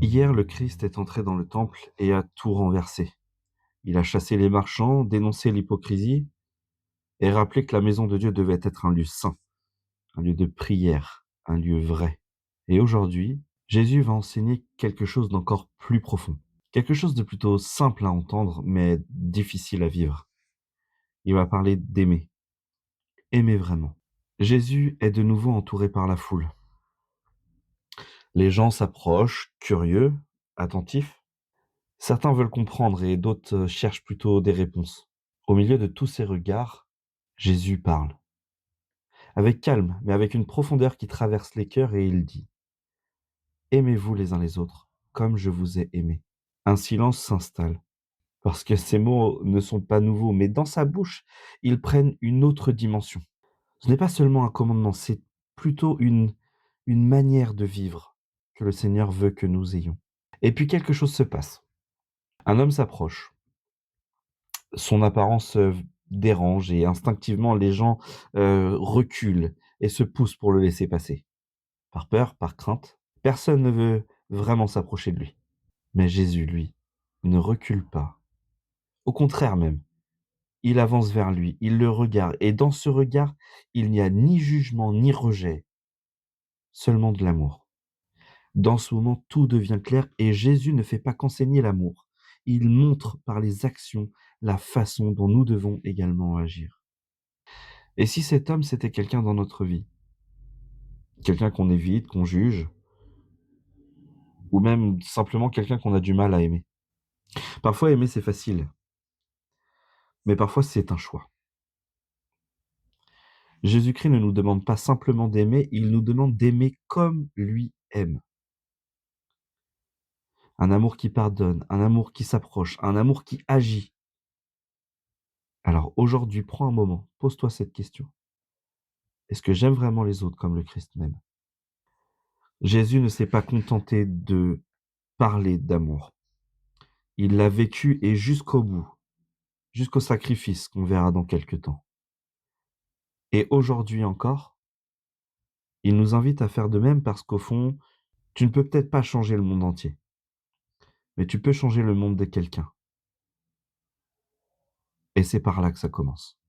Hier, le Christ est entré dans le temple et a tout renversé. Il a chassé les marchands, dénoncé l'hypocrisie et rappelé que la maison de Dieu devait être un lieu saint, un lieu de prière, un lieu vrai. Et aujourd'hui, Jésus va enseigner quelque chose d'encore plus profond, quelque chose de plutôt simple à entendre, mais difficile à vivre. Il va parler d'aimer, aimer vraiment. Jésus est de nouveau entouré par la foule. Les gens s'approchent, curieux, attentifs. Certains veulent comprendre et d'autres cherchent plutôt des réponses. Au milieu de tous ces regards, Jésus parle. Avec calme, mais avec une profondeur qui traverse les cœurs, et il dit: Aimez-vous les uns les autres, comme je vous ai aimé. Un silence s'installe, parce que ces mots ne sont pas nouveaux, mais dans sa bouche, ils prennent une autre dimension. Ce n'est pas seulement un commandement, c'est plutôt une manière de vivre que le Seigneur veut que nous ayons. Et puis quelque chose se passe. Un homme s'approche. Son apparence, dérange et instinctivement les gens, reculent et se poussent pour le laisser passer. Par peur, par crainte, personne ne veut vraiment s'approcher de lui. Mais Jésus, lui, ne recule pas. Au contraire même, il avance vers lui, il le regarde et dans ce regard, il n'y a ni jugement ni rejet, seulement de l'amour. Dans ce moment, tout devient clair et Jésus ne fait pas qu'enseigner l'amour. Il montre par les actions la façon dont nous devons également agir. Et si cet homme, c'était quelqu'un dans notre vie? Quelqu'un qu'on évite, qu'on juge, ou même simplement quelqu'un qu'on a du mal à aimer. Parfois aimer, c'est facile, mais parfois c'est un choix. Jésus-Christ ne nous demande pas simplement d'aimer, il nous demande d'aimer comme lui aime. Un amour qui pardonne, un amour qui s'approche, un amour qui agit. Alors aujourd'hui, prends un moment, pose-toi cette question. Est-ce que j'aime vraiment les autres comme le Christ m'aime? Jésus ne s'est pas contenté de parler d'amour. Il l'a vécu et jusqu'au bout. Jusqu'au sacrifice qu'on verra dans quelque temps. Et aujourd'hui encore, il nous invite à faire de même parce qu'au fond, tu ne peux peut-être pas changer le monde entier, mais tu peux changer le monde de quelqu'un. Et c'est par là que ça commence.